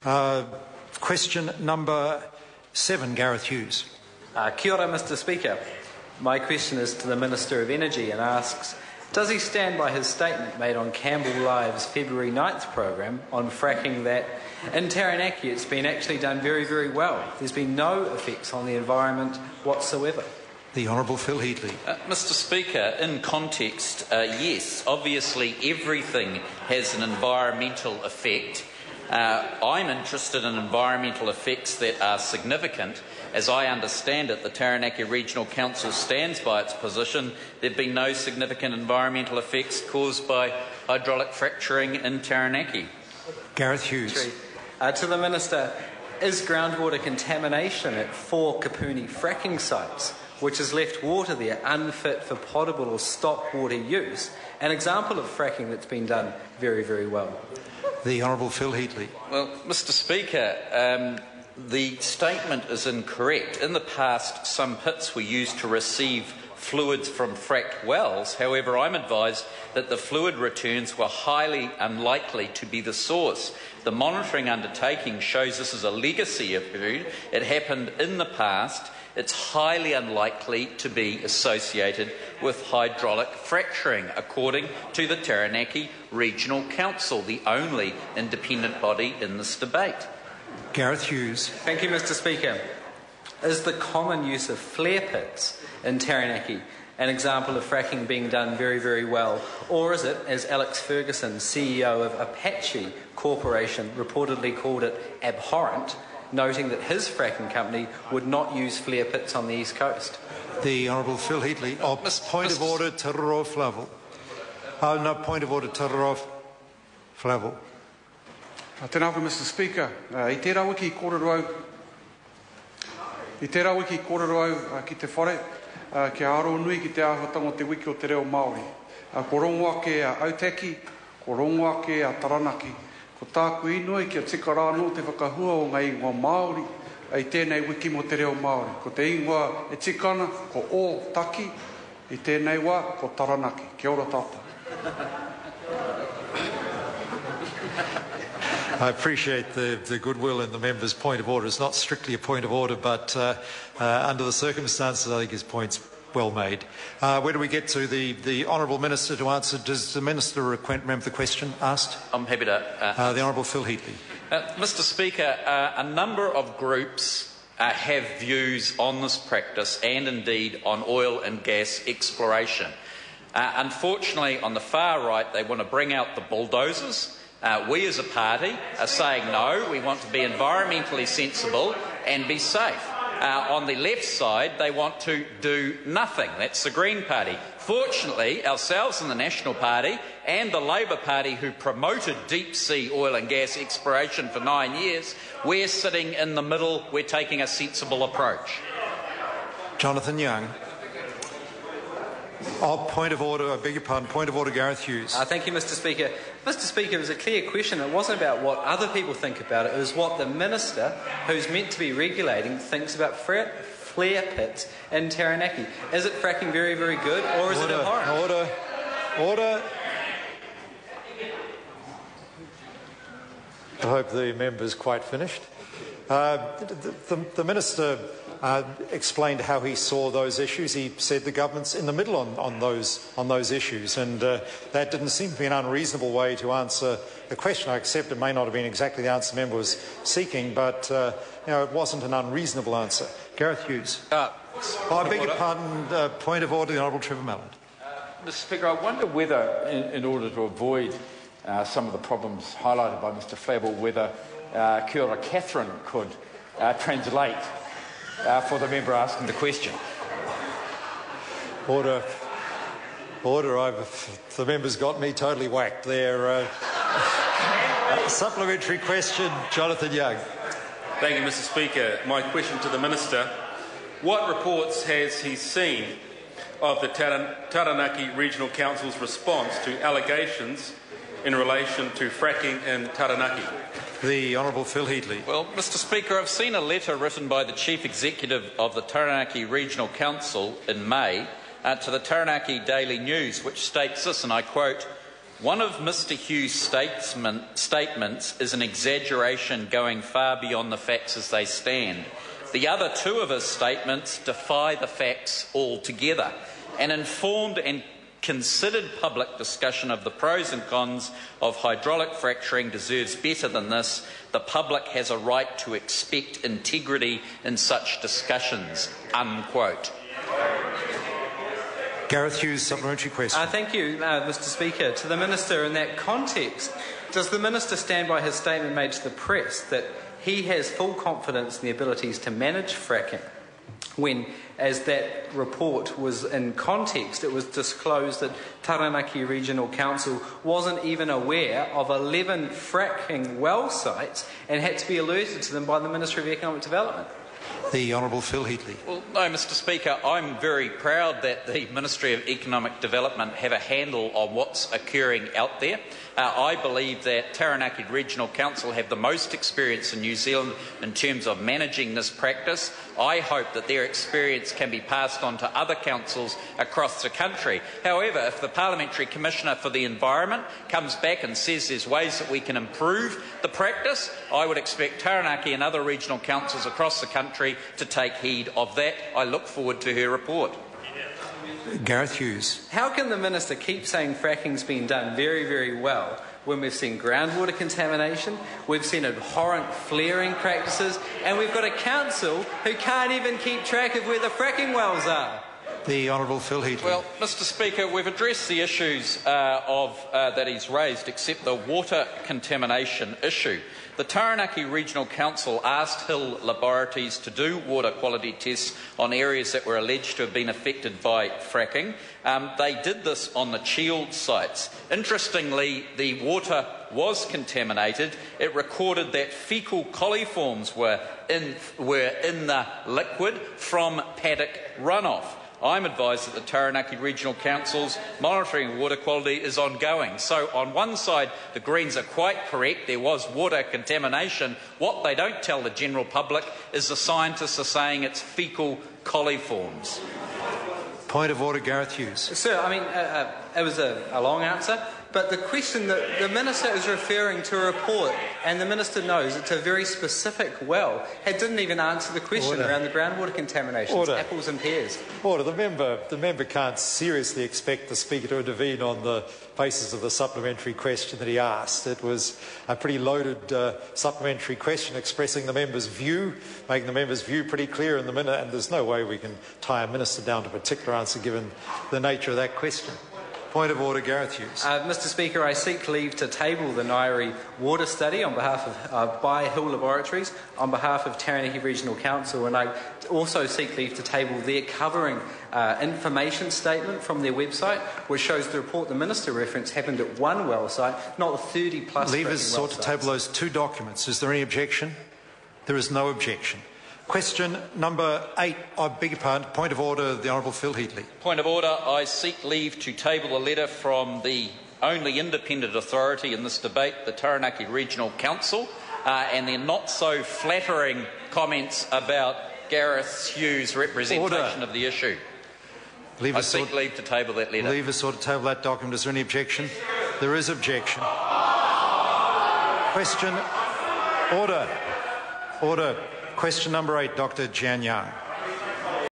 Question number 7, Gareth Hughes. Kia ora, Mr Speaker. My question is to the Minister of Energy and asks, does he stand by his statement made on Campbell Live's February 9th programme on fracking that in Taranaki it's been actually done very, very well? There's been no effects on the environment whatsoever. The Honourable Phil Heatley. Mr Speaker, in context, yes, obviously everything has an environmental effect. I'm interested in environmental effects that are significant. As I understand it, the Taranaki Regional Council stands by its position. There have been no significant environmental effects caused by hydraulic fracturing in Taranaki. Gareth Hughes. To the Minister, is groundwater contamination at 4 Kapuni fracking sites, which has left water there unfit for potable or stock water use, an example of fracking that's been done very, very well? The Honourable Phil Heatley. Well, Mr Speaker, the statement is incorrect. In the past, some pits were used to receive fluids from fracked wells. However, I'm advised that the fluid returns were highly unlikely to be the source. The monitoring undertaking shows this is a legacy issue. It happened in the past. It's highly unlikely to be associated with hydraulic fracturing, according to the Taranaki Regional Council, the only independent body in this debate. Gareth Hughes. Thank you, Mr Speaker. Is the common use of flare pits in Taranaki an example of fracking being done very, very well? Or is it, as Alex Ferguson, CEO of Apache Corporation, reportedly called it, abhorrent, noting that his fracking company would not use flare pits on the East Coast? The Honourable Phil Heatley. Point of order, Te Raro Flavel. No, point of order, Te Raro Flavel. Tēnā koe, Mr Speaker. I tērā wiki kōrero au ki te whare, ki aro nui ki te āhuatanga o te wiki o te reo Māori. Ko rongoa ke Autaki, ko rongoa ke Taranaki. Ko tāku inoi ki a tika rāno te whakahua o ngai ingoa Māori, ai tēnei wiki mo te reo Māori. Ko te ingoa e tikana, ko o taki, i tēnei wā, ko Taranaki. Kia ora tātou. I appreciate the goodwill in the member's point of order. It's not strictly a point of order, but under the circumstances, I think his point's well made. Where do we get to? The Honourable Minister to answer. Does the Minister remember the question asked? I'm happy to. The Honourable Phil Heatley. Mr Speaker, a number of groups have views on this practice and indeed on oil and gas exploration. Unfortunately, on the far right, they want to bring out the bulldozers. We as a party are saying no, we want to be environmentally sensible and be safe. On the left side, they want to do nothing. That's the Green Party. Fortunately, ourselves in the National Party and the Labour Party, who promoted deep-sea oil and gas exploration for 9 years, we're sitting in the middle. We're taking a sensible approach. Jonathan Young. Point of order, I beg your pardon, point of order, Gareth Hughes. Thank you, Mr Speaker. Mr Speaker, it was a clear question. It wasn't about what other people think about it. It was what the Minister, who's meant to be regulating, thinks about flare pits in Taranaki. Is it fracking very, very good, or is it abhorrent? Order. I hope the member's quite finished. The Minister explained how he saw those issues. He said the government's in the middle on those issues, and that didn't seem to be an unreasonable way to answer the question. I accept it may not have been exactly the answer the member was seeking, but it wasn't an unreasonable answer. Gareth Hughes. I beg your pardon. Point of order, the Honourable Trevor Mallard. Mr Speaker, I wonder whether, in order to avoid some of the problems highlighted by Mr Flavel, whether Kia ora Catherine could translate for the member asking the question. Order. The member's got me totally whacked there. Supplementary question, Jonathan Young. Thank you, Mr Speaker. My question to the Minister. What reports has he seen of the Taranaki Regional Council's response to allegations in relation to fracking in Taranaki? The Honourable Phil Heatley. Well, Mr Speaker, I've seen a letter written by the Chief Executive of the Taranaki Regional Council in May to the Taranaki Daily News, which states this, and I quote, One of Mr Hughes' statements is an exaggeration going far beyond the facts as they stand. The other two of his statements defy the facts altogether. An informed and considered public discussion of the pros and cons of hydraulic fracturing deserves better than this. The public has a right to expect integrity in such discussions." Unquote. Gareth Hughes, supplementary question. Thank you, Mr Speaker. To the Minister, in that context, does the Minister stand by his statement made to the press that he has full confidence in the abilities to manage fracking when, as that report was in context, it was disclosed that Taranaki Regional Council wasn't even aware of 11 fracking well sites and had to be alerted to them by the Ministry of Economic Development? The Honourable Phil Heatley. Well, no, Mr Speaker, I'm very proud that the Ministry of Economic Development have a handle on what's occurring out there. I believe that Taranaki Regional Council have the most experience in New Zealand in terms of managing this practice. I hope that their experience can be passed on to other councils across the country. However, if the Parliamentary Commissioner for the Environment comes back and says there's ways that we can improve the practice, I would expect Taranaki and other regional councils across the country to take heed of that. I look forward to her report. Gareth Hughes. How can the Minister keep saying fracking's been done very, very well when we've seen groundwater contamination, we've seen abhorrent flaring practices, and we've got a council who can't even keep track of where the fracking wells are? The Honourable Phil Heatley. Well, Mr Speaker, we've addressed the issues that he's raised, except the water contamination issue. The Taranaki Regional Council asked Hill Laboratories to do water quality tests on areas that were alleged to have been affected by fracking. They did this on the Shield sites. Interestingly, the water was contaminated. It recorded that faecal coliforms were in the liquid from paddock runoff. I'm advised that the Taranaki Regional Council's monitoring of water quality is ongoing. So on one side, the Greens are quite correct. There was water contamination. What they don't tell the general public is the scientists are saying it's faecal coliforms. Point of order, Gareth Hughes. Sir, I mean, it was a long answer, but the question that the Minister is referring to a report, and the Minister knows it's a very specific well, didn't even answer the question around the groundwater contaminations, apples and pears. Order. The member can't seriously expect the Speaker to intervene on the basis of the supplementary question that he asked. It was a pretty loaded supplementary question expressing the member's view, making the member's view pretty clear in the minute, and there's no way we can tie a minister down to a particular answer given the nature of that question. Point of order, Gareth Hughes. Mr Speaker, I seek leave to table the Nairi water study on behalf of by Hill Laboratories on behalf of Taranaki Regional Council, and I also seek leave to table their covering information statement from their website, which shows the report the Minister referenced happened at one well site, not 30 plus. Leave us sought to table those two documents. Is there any objection? There is no objection. Question number 8, I beg your pardon, point of order, the Honourable Phil Heatley. Point of order, I seek leave to table a letter from the only independent authority in this debate, the Taranaki Regional Council, and their not so flattering comments about Gareth Hughes' representation of the issue. I seek leave to table that letter. Leave us sought to table that document. Is there any objection? There is objection. Question. Order. Order. Question number 8, Dr. Jian Yang.